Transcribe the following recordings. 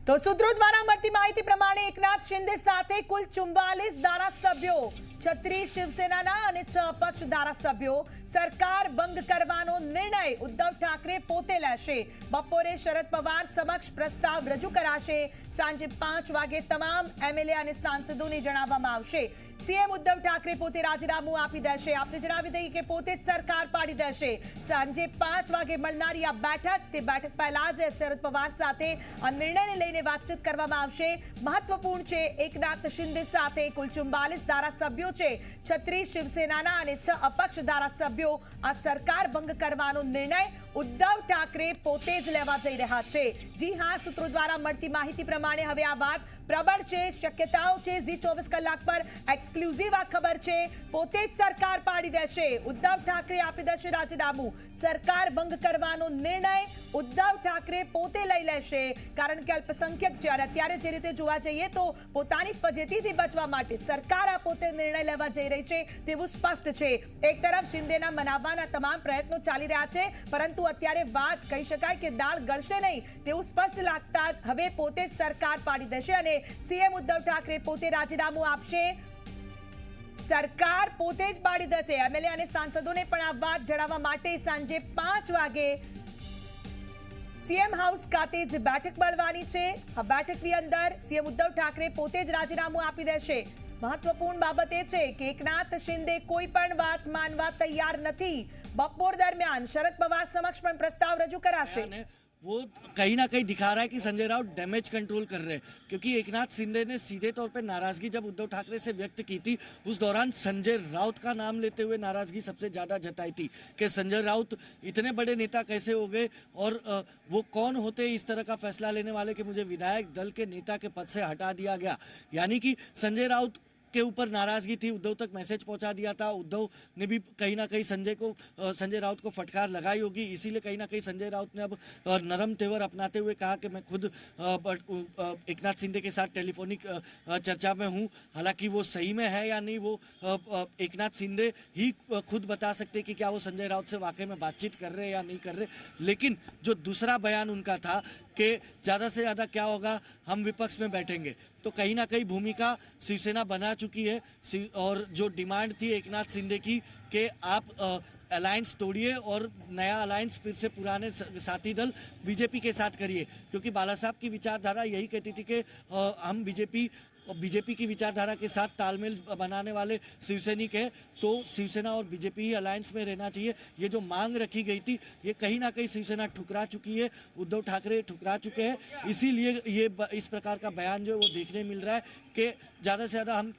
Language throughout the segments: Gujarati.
તો સૂત્રો દ્વારા મળતી માહિતી પ્રમાણે એકનાથ શિંદે સાથે કુલ 44 ધારાસભ્યો 36 શિવસેનાના અને 6 અપક્ષ ધારાસભ્યો સરકાર ભંગ કરવાનો નિર્ણય ઉદ્ધવ ઠાકરે પોતે લેશે। બપોરે શરદ પવાર સમક્ષ પ્રસ્તાવ રજૂ કરાશે। સાંજે 5 વાગે તમામ એમએલએ અને સાંસદોને જણાવવામાં આવશે। સીએમ ઉદ્ધવ ઠાકરે પોતે રાજીનામું આપી દેશે। આપને જણાવી દઈએ કે પોતે જ સરકાર પાડી દેશે। સાંજે 5 વાગે મળનારી આ બેઠક તે બેઠક પહેલા જ શરદ પવાર સાથે આ નિર્ણયને લઈને વાતચીત કરવામાં આવશે। મહત્વપૂર્ણ છે, એકનાથ શિંદે સાથે કુલ 44 ધારાસભ્યો છે, 36 શિવસેનાના અને 6 અપક્ષ ધારાસભ્યો। આ સરકાર ભંગ કરવાનો નિર્ણય ઉદ્ધવ ઠાકરે પોતે જ લેવા જઈ રહ્યા છે। જી હા, સૂત્રો દ્વારા મળતી માહિતી પ્રમાણે હવે આ વાત પ્રબળ છે, શક્યતાઓ છે। ઝી 24 કલાક પર એક્સક્લુઝિવ આ ખબર છે, પોતે જ સરકાર પાડી દેશે। ઉદ્ધવ ઠાકરે આપી દેશે રાજીનામું। સરકાર ભંગ કરવાનો નિર્ણય ઉદ્ધવ ઠાકરે પોતે લઈ લેશે, કારણ કે અલ્પસંખ્યક છે અને અત્યારે જે રીતે જોવા જઈએ તો પોતાની ફજેતીથી બચવા માટે સરકાર આ પોતે નિર્ણય લેવા જઈ રહી છે તેવું સ્પષ્ટ છે। એક તરફ શિંદેના મનાવવાના તમામ પ્રયત્નો ચાલી રહ્યા છે, પરંતુ અત્યારે વાત કહી શકાય કે દાળ ગળશે નહીં તેવું સ્પષ્ટ લાગતા જ હવે પોતે જ સરકાર પાડી દેશે અને સીએમ ઉદ્ધવ ઠાકરે પોતે રાજીનામું આપશે। સરકાર પોતે જ પાડી દેશે। એમએલએ અને સાંસદોને પણ આ વાત જણાવવા માટે સાંજે 5 વાગે સીએમ હાઉસ ખાતે જ બેઠક મળવાની છે। આ બેઠકની અંદર સીએમ ઉદ્ધવ ઠાકરે પોતે જ રાજીનામું આપી દેશે। મહત્વપૂર્ણ બાબત એ છે કે એકનાથ શિંદે કોઈ પણ વાત માનવા તૈયાર નથી। બપોર દરમિયાન શરદ પવાર સમક્ષ પણ પ્રસ્તાવ રજૂ કરાશે। वो कहीं ना कहीं दिखा रहा है कि संजय राउत डैमेज कंट्रोल कर रहे हैं, क्योंकि एकनाथ शिंदे ने सीधे तौर पे नाराजगी जब उद्धव ठाकरे से व्यक्त की थी उस दौरान संजय राउत का नाम लेते हुए नाराजगी सबसे ज़्यादा जताई थी कि संजय राउत इतने बड़े नेता कैसे हो गए और वो कौन होते इस तरह का फैसला लेने वाले कि मुझे विधायक दल के नेता के पद से हटा दिया गया। यानी कि संजय राउत के ऊपर नाराजगी थी, उद्धव तक मैसेज पहुंचा दिया था। उद्धव ने भी कहीं ना कहीं संजय राउत को फटकार लगाई होगी, इसीलिए कहीं ना कहीं संजय राउत ने अब नरम तेवर अपनाते हुए कहा कि मैं खुद एकनाथ शिंदे के साथ टेलीफोनिक चर्चा में हूं। हालांकि वो सही में है या नहीं वो एकनाथ शिंदे ही खुद बता सकते कि क्या वो संजय राउत से वाकई में बातचीत कर रहे हैं या नहीं कर रहे। लेकिन जो दूसरा बयान उनका था कि ज़्यादा से ज़्यादा क्या होगा, हम विपक्ष में बैठेंगे, तो कहीं ना कहीं भूमिका शिवसेना बना चुकी है और जो डिमांड थी एकनाथ शिंदे की कि आप अलायंस तोड़िए और नया अलायंस फिर से पुराने साथी दल बीजेपी के साथ करिए, क्योंकि बाला साहब की विचारधारा यही कहती थी कि हम बीजेपी की विचारधारा के साथ तालमेल बनाने वाले शिवसैनिक है, तो शिवसेना और बीजेपी ही अलायंस में रहना चाहिए। ये जो मांग रखी गई थी ये कहीं ना कहीं शिवसेना ठुकरा चुकी है, उद्धव ठाकरे ठुकरा चुके हैं। इसीलिए ये इस प्रकार का बयान जो है वो देखने मिल रहा है कि ज़्यादा से ज़्यादा हम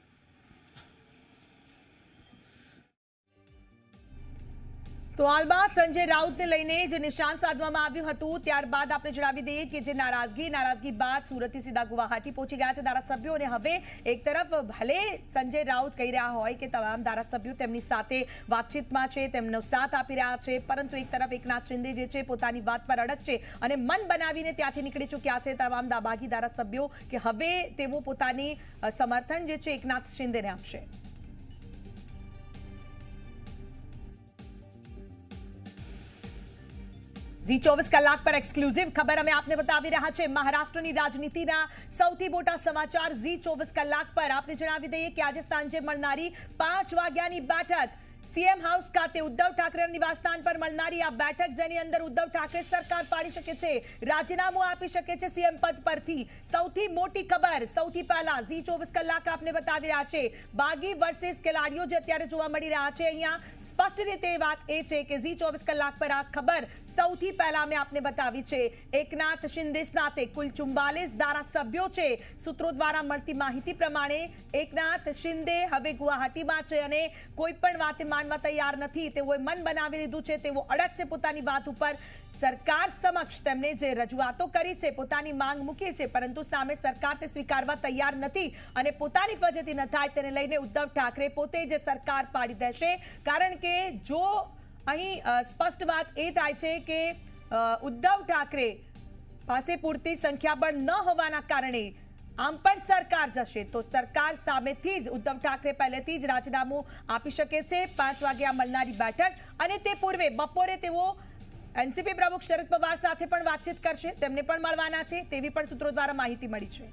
तो हालમાં સંજય રાઉતને લઈને જે નિશાન સાધવામાં આવ્યું હતું ત્યારબાદ આપણે જણાવી દઈએ કે જે નારાજગી બાદ સુરતથી સીધા ગુવાહાટી પહોંચી ગયા છે ધારાસભ્યો અને હવે એક તરફ ભલે સંજય રાઉત કહી રહ્યા હોય કે તમામ ધારાસભ્યો તેમની સાથે વાતચીતમાં છે, તેમનો સાથ આપી રહ્યા છે, પરંતુ એક તરફ એકનાથ શિંદે જે છે પોતાની વાત પર અડગ છે અને મન બનાવીને ત્યાંથી નીકળી ચૂક્યા છે તમામ દાબાગી ધારાસભ્યો કે હવે તેઓ પોતાની સમર્થન જે છે એકનાથ શિંદેને આપશે। ઝી 24 કલાક પર એક્સક્લુઝિવ ખબર અમે આપને બતાવી રહ્યા છે। મહારાષ્ટ્રની રાજનીતિના સૌથી મોટા સમાચાર ઝી 24 કલાક પર આપને જણાવી દઈએ કે આજે સાંજે મળનારી 5 વાગ્યાની બેઠક સીએમ હાઉસ ખાતે ઉદ્ધવ ઠાકરે નિવાસસ્થાન પર મળનારી આ બેઠક જેની અંદર ઉદ્ધવ ઠાકરે સરકાર પાડી શકે છે, રાજીનામું આપી શકે છે સીએમ પદ પરથી। સૌથી મોટી ખબર સૌથી પહેલા ઝી 24 કલાક આપને બતાવી રહ્યા છે। બાગી વર્સિસ ખેલાડીઓ જે અત્યારે જોવા મળી રહ્યા છે, અહીંયા સ્પષ્ટ રીતે વાત એ છે કે ઝી 24 કલાક પર આ ખબર સૌથી પહેલા અમે આપને બતાવી છે। એકનાથ શિંદે સાથે કુલ 44 ધારાસભ્યો છે। સૂત્રો દ્વારા મળતી માહિતી પ્રમાણે એકનાથ શિંદે હવે ગુવાહાટીમાં છે અને કોઈ પણ વાતે માનવા તૈયાર નથી। તેઓએ મન બનાવી લીધું છે, તેઓ અડગ છે પોતાની વાત ઉપર। સરકાર સમક્ષ તેમણે જે રજૂઆતો કરી છે, પોતાની માંગ મૂકી છે, પરંતુ સામે સરકાર તે સ્વીકારવા તૈયાર નથી અને પોતાની ફજેતી ન થાય તેને લઈને ઉદ્ધવ ઠાકરે પોતે જ સરકાર પાડી દેશે। કારણ કે જો અહીં સ્પષ્ટ વાત એ થાય છે કે ઉદ્ધવ ઠાકરે પાસે પૂરતી સંખ્યાબળ ન હોવાના કારણે આમ પણ સરકાર જશે તો સરકાર સામેથી જ ઉદ્ધવ ઠાકરે પહેલેથી જ રાજીનામું આપી શકે છે। 5 વાગે આ મળનારી બેઠક અને તે પૂર્વે બપોરે તેઓ એનસીપી પ્રમુખ શરદ પવાર સાથે પણ વાતચીત કરશે, તેમને પણ મળવાના છે તેવી પણ સૂત્રો દ્વારા માહિતી મળી છે.